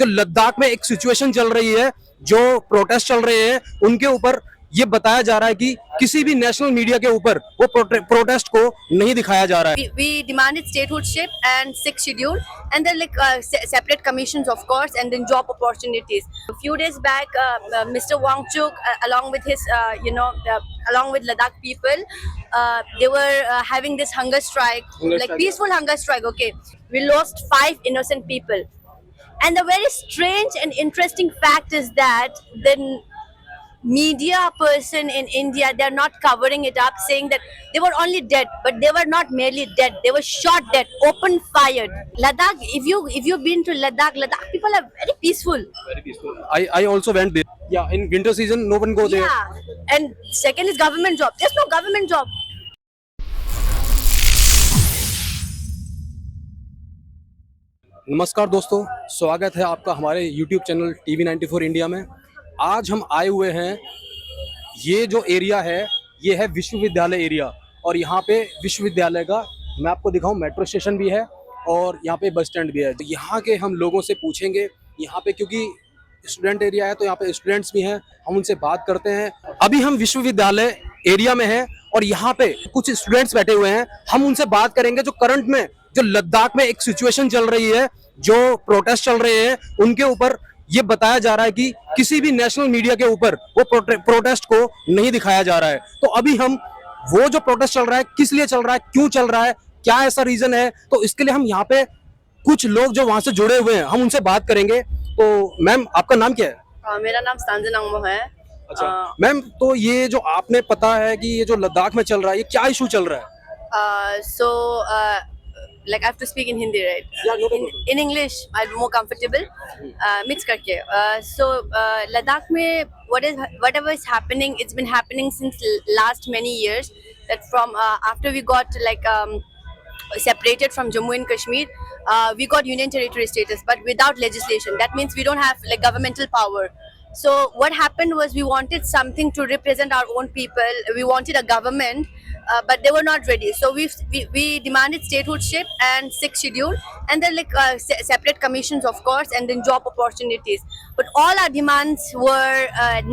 जो लद्दाख में एक सिचुएशन चल रही है, जो प्रोटेस्ट चल रहे हैं, उनके ऊपर ये बताया जा रहा है कि किसी भी नेशनल मीडिया के ऊपर वो प्रोटेस्ट को नहीं दिखाया जा रहा है। We demanded statehoodship and sixth schedule, and then like separate commissions, of course, and then job opportunities. A few days back, Mr. Wangchuk, along with his, along with Ladakh people, they were having this hunger strike, peaceful hunger strike. Okay, we lost 5 innocent people, and the very strange and interesting fact is that the media person in India, they're not covering it up, saying that they were only dead, but they were not merely dead. They were shot dead, open fired. Ladakh, if you've been to Ladakh, Ladakh people are very peaceful. Very peaceful. I also went there. Yeah, in winter season, no one go there. Yeah, and second is government job. There's no government job. नमस्कार दोस्तों, स्वागत है आपका हमारे YouTube channel TV 94 India में। आज हम आए हुए हैं, ये जो एरिया है ये है विश्वविद्यालय एरिया, और यहाँ पे विश्वविद्यालय का मैं आपको दिखाऊं मेट्रो स्टेशन भी है और यहाँ पे बस स्टैंड भी है। तो यहाँ के हम लोगों से पूछेंगे, यहाँ पे क्योंकि स्टूडेंट एरिया है तो यहाँ पे स्टूडेंट्स भी हैं, हम उनसे बात करते हैं। अभी हम विश्वविद्यालय एरिया में हैं और यहाँ पे कुछ स्टूडेंट्स बैठे हुए हैं, हम उनसे बात करेंगे जो करंट में जो लद्दाख में एक सिचुएशन चल रही है, जो प्रोटेस्ट चल रहे हैं, उनके ऊपर ये बताया जा रहा है कि किसी भी नेशनल मीडिया के ऊपर वो प्रोटेस्ट को नहीं दिखाया जा रहा है। तो अभी हम वो जो प्रोटेस्ट चल रहा है, किस लिए चल रहा है, क्यों चल रहा है, क्या ऐसा रीजन है, तो इसके लिए हम यहाँ पे कुछ लोग जो वहां से जुड़े हुए हैं, हम उनसे बात करेंगे। तो मैम, आपका नाम क्या है? मेरा नाम सांजना अंगमो है। अच्छा मैम, तो ये जो आपने पता है कि ये जो लद्दाख में चल रहा है, ये क्या इशू चल रहा है? Like I have to speak in Hindi, right? Yeah, no problem. In English, I'm more comfortable. Mix करके. Ladakh में whatever is happening, it's been happening since last many years. That from after we got separated from Jammu and Kashmir, we got union territory status, but without legislation. That means we don't have like governmental power. So what happened was we wanted something to represent our own people. We wanted a government, but they were not ready. So we demanded statehoodship and sixth schedule, and then separate commissions, of course, and then job opportunities. But all our demands were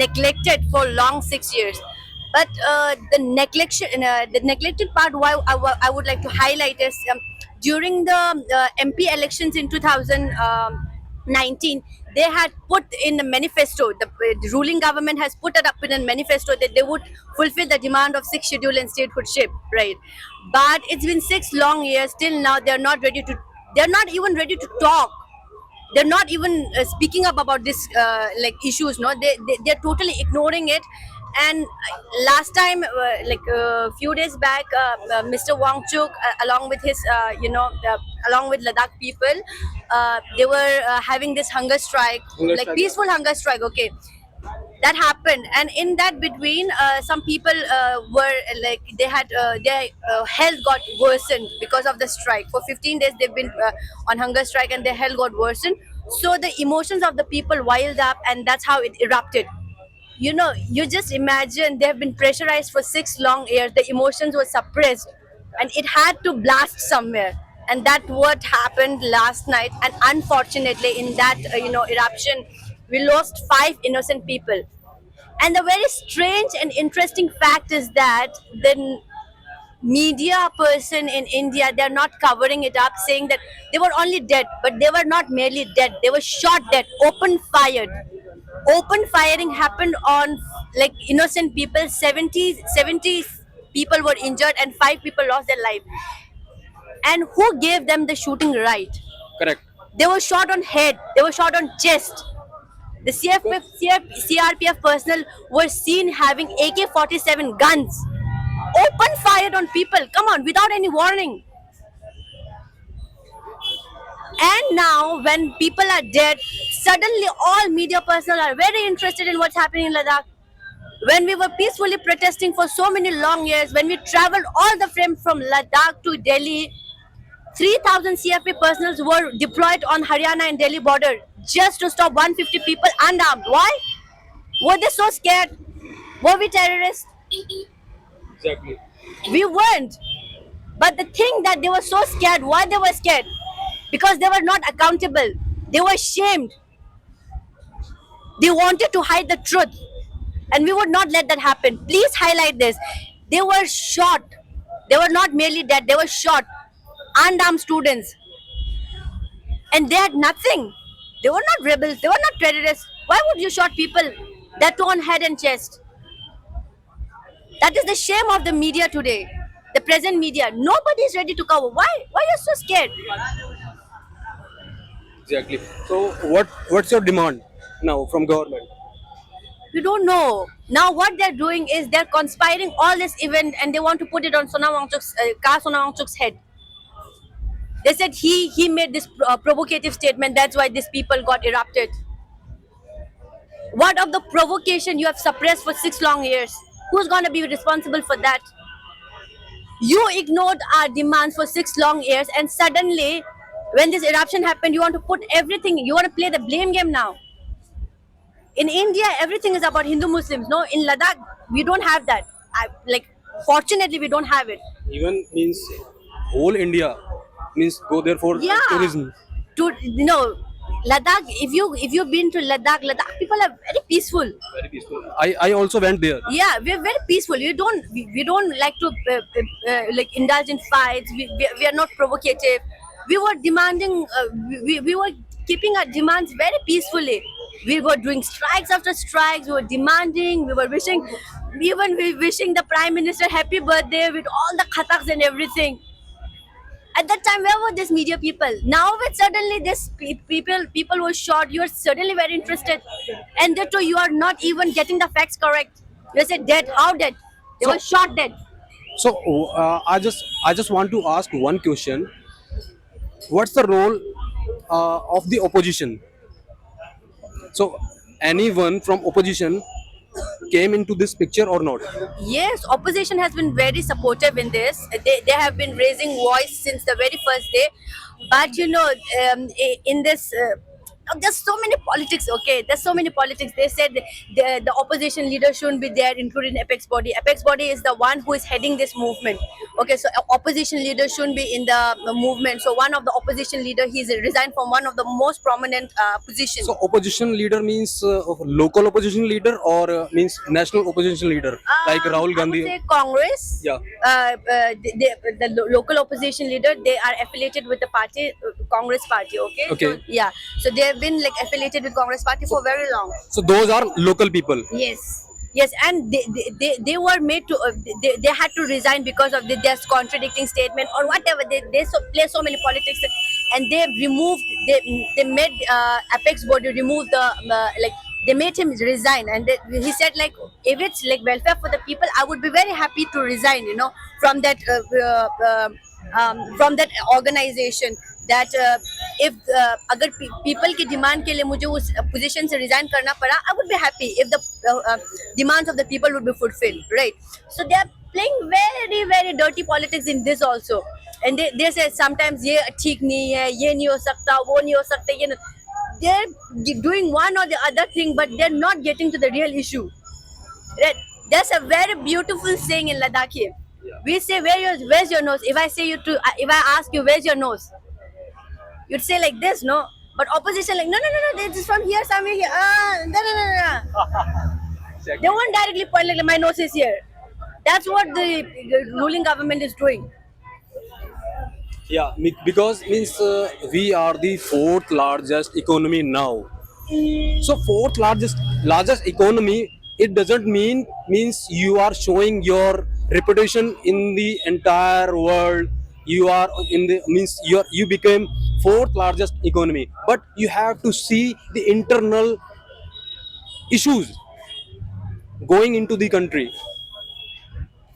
neglected for long 6 years. But the neglected part, why I would like to highlight is during the MP elections in 2019, they had put in a manifesto, the ruling government has put it up in a manifesto that they would fulfill the demand of sixth schedule and statehoodship, right? But it's been 6 long years, till now they're not even ready to talk. They're not even speaking up about this issues, no? They're totally ignoring it. And last time, a few days back, Mr. Wangchuk, along with his, along with Ladakh people, they were having this hunger strike, peaceful hunger strike. Okay, that happened, and in that between, some people were their health got worsened because of the strike. For 15 days, they've been on hunger strike, and their health got worsened. So the emotions of the people wild up, and that's how it erupted. You just imagine they have been pressurized for 6 long years. The emotions were suppressed, and it had to blast somewhere. And that's what happened last night. And unfortunately, in that eruption, we lost 5 innocent people. And the very strange and interesting fact is that the media person in India, they're not covering it up, saying that they were only dead, but they were not merely dead. They were shot dead, open fired. Open firing happened on innocent people. 70 people were injured and 5 people lost their life. And who gave them the shooting right? Correct. They were shot on head, they were shot on chest. The CRPF personnel were seen having AK-47 guns, open fired on people, come on, without any warning. And now when people are dead, suddenly all media personnel are very interested in what's happening in Ladakh. When we were peacefully protesting for so many long years, when we traveled all the way from Ladakh to Delhi, 3,000 CFP personnel were deployed on Haryana and Delhi border just to stop 150 people unarmed. Why? Were they so scared? Were we terrorists? Exactly. We weren't. But the thing that they were so scared, why they were scared? Because they were not accountable. They were shamed. They wanted to hide the truth, and we would not let that happen. Please highlight this. They were shot. They were not merely dead, they were shot. Unarmed students. And they had nothing. They were not rebels, they were not terrorists. Why would you shoot people? That on head and chest. That is the shame of the media today. The present media. Nobody is ready to cover. Why? Why are you so scared? Exactly. So what's your demand now from government? We don't know. Now what they're doing is they're conspiring all this event and they want to put it on Sona Wangchuk's Sona Wangchuk's head. They said he made this provocative statement. That's why these people got erupted. What of the provocation you have suppressed for 6 long years? Who's gonna be responsible for that? You ignored our demands for 6 long years, and suddenly, when this eruption happened, you want to put everything. You want to play the blame game now. In India, everything is about Hindu Muslims. No, in Ladakh, we don't have that. Fortunately, we don't have it. Even means whole India means go there for Yeah. tourism. Ladakh. If you've been to Ladakh people are very peaceful. Very peaceful. I also went there. Yeah, we're very peaceful. We don't like to like indulge in fights. We are not provocative. We were demanding. We were keeping our demands very peacefully. We were doing strikes after strikes. We were demanding. We were wishing, even we wishing the prime minister happy birthday with all the khataks and everything. At that time, where were these media people? Now, with suddenly this people were shot, you are suddenly very interested, and that too, you are not even getting the facts correct. You said dead. How dead? They were shot dead. So I just want to ask one question. What's the role of the opposition? So anyone from opposition came into this picture or not? Yes, opposition has been very supportive in this. They have been raising voice since the very first day. But in this, there's so many politics. Okay, there's so many politics. They said the opposition leader shouldn't be there, including Apex Body. Apex Body is the one who is heading this movement. Okay, so opposition leader shouldn't be in the movement. So one of the opposition leader, he's resigned from one of the most prominent positions. So opposition leader means local opposition leader or means national opposition leader like Rahul I would Gandhi. say Congress. Yeah. Local opposition leader, they are affiliated with the party, Congress party. Okay. Okay. So, yeah. So they have been like affiliated with Congress party for very long. So those are local people. Yes. Yes, and they were made to they had to resign because of their contradicting statement or whatever. They play so many politics, and they made Apex Body remove the like they made him resign, and he said like if it's like welfare for the people, I would be very happy to resign. From that organization. That if अगर people की demand के लिए मुझे उस position से resign करना पड़ा, I would be happy if the demands of the people would be fulfilled, right? So they are playing very very dirty politics in this also, and they say sometimes ये ठीक नहीं है, ये नहीं हो सकता, वो नहीं हो सकता, ये नहीं. They're doing one or the other thing, but they're not getting to the real issue. Right? There's a very beautiful saying in Ladakhi. We say where's your nose? If I ask you where's your nose, you'd say like this, no? But opposition like no, this is from here, somewhere here. No. They won't directly point like my nose is here. That's what the ruling government is doing. Yeah, because means we are the fourth largest economy now. So fourth largest economy, it doesn't means you are showing your reputation in the entire world. You are in the means you became fourth largest economy, but you have to see the internal issues going into the country.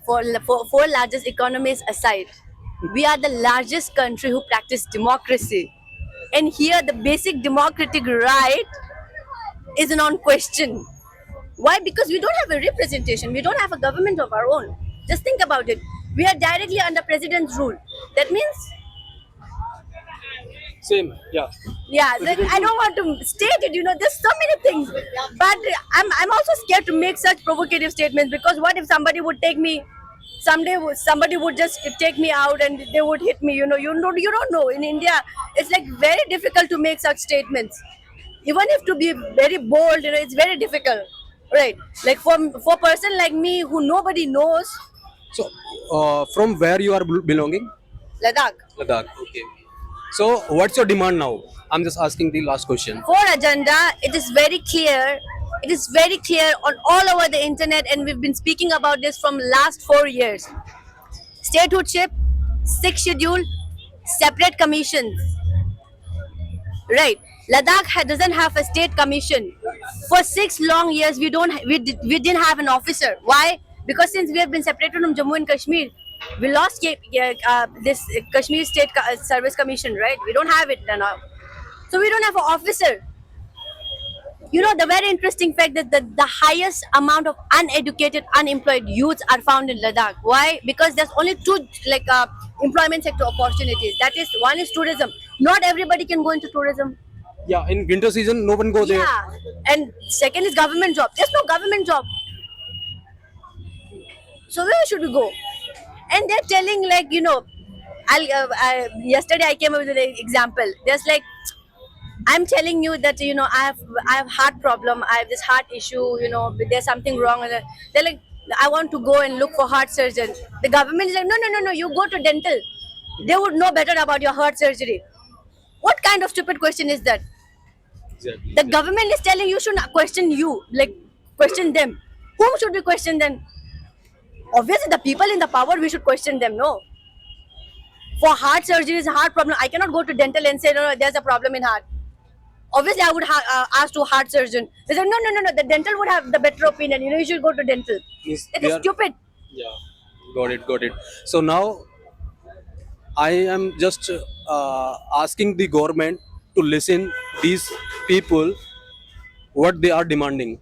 For four largest economies aside, we are the largest country who practice democracy, and here the basic democratic right is non question. Why? Because we don't have a representation. We don't have a government of our own. Just think about it. We are directly under president's rule. That means, Same, yeah. yeah, like, I don't want to state it. There's so many things, but I'm also scared to make such provocative statements because what if somebody would take me? Someday somebody would just take me out and they would hit me. You don't know. In India, it's like very difficult to make such statements. even if to be very bold, it's very difficult, right? Like for person like me who nobody knows, So, from where you are belonging? Ladakh. Ladakh. Okay. So, what's your demand now? I'm just asking the last question. For agenda, it is very clear. It is very clear on all over the internet, and we've been speaking about this from last 4 years. Statehoodship, sixth schedule, separate commissions. Right. Ladakh doesn't have a state commission. For 6 long years, we didn't have an officer. Why? Because since we have been separated from Jammu and Kashmir, we lost this Kashmir State Service Commission. Right. We don't have it now, so we don't have an officer. You know, the very interesting fact that the highest amount of uneducated, unemployed youths are found in Ladakh. Why? Because there's only two employment sector opportunities. That is, one is tourism. Not everybody can go into tourism. Yeah, in winter season, no one go there. Yeah, and second is government job. There's no government job. So where should we go? And they're telling yesterday I came up with an example. There's like, I'm telling you that I have heart problem. I have this heart issue. There's something wrong. And they're like, I want to go and look for heart surgeon. The government is like, no. You go to dental. They would know better about your heart surgery. What kind of stupid question is that? Exactly. The government is telling you should not question you, like question them. Whom should we question then? Obviously, the people in the power, we should question them. No. For heart surgery is a heart problem. I cannot go to dental and say, no, there's a problem in heart. Obviously, I would ask to a heart surgeon. They said, no. The dental would have the better opinion. You should go to dental. Yes, It they is are- stupid. Yeah, got it. So now I am just asking the government to listen these people what they are demanding.